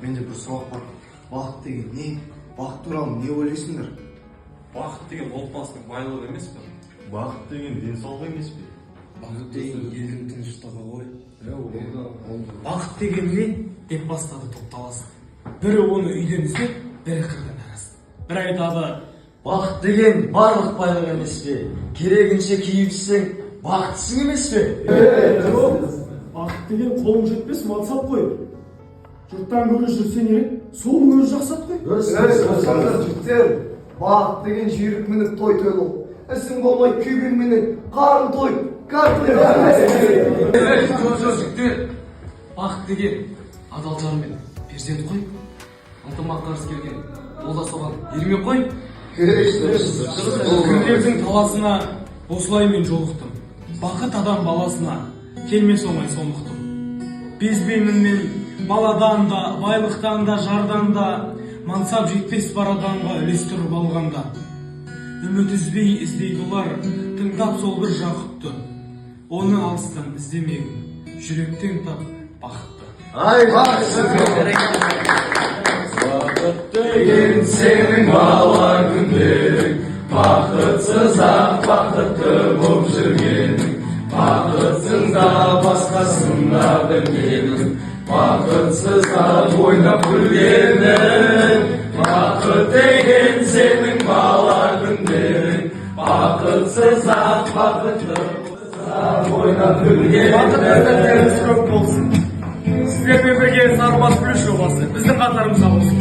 менде бір сұрақ бар. Бақыт деген не? Бақыт туралы не ойлайсыңдар? Бақыт деген отбасының байлығы емес пе? Бақыт деген денсаулық емес пе? Бақыт деген елдің тыныштығы ғой. Бақыт деген не? Деп бастады топталасы. Бірі оны үйден іздеп, бірі қырдан арасы. Бір айтады, бақыт деген барлық байлық емес пе? Керегінше киіпсің, бақыттысың емес пе? Бақыт деген қолың жетпес мансап қой. Жұрттан көрі жүрсең ерек, соның өзі жақсат қой. Жігіттер, бақыт деген жүйрік мініп той тойлау. Ісің болмай күйген менен қарын той, жігіттер, бақыт деген адал жар мен перзент қой. Ынтымақ қарсы келген, ол да соған ермек қой. Күндердің таласына осылай мен жолықтым. Бақыт адам баласына келмес оңай сондықтым. Безбеймін мен баладан да, байлықтан да, жардан да, мансап жетпес бар адамға үлестіріп алғанда. Үміт үзбей іздейді олар, тыңдап сол бір жақұтты. Оны алыстан іздемегін, жүректен тап бақытты. Бақыт деген сенің бала күндерің, бақытсыз ақ бақытты боп жүргенің, бақытсың да басқасын да білмедің, бақытсыз ақ ойнап күлгенің. Бақыт деген сенің бала күндерің, бақытсыз ақ бақытты ойнап күлгенің. Бақыт көп болсын. Сіздермен бірге Сарбас плюс жобасы біздің қатарымызда болсын.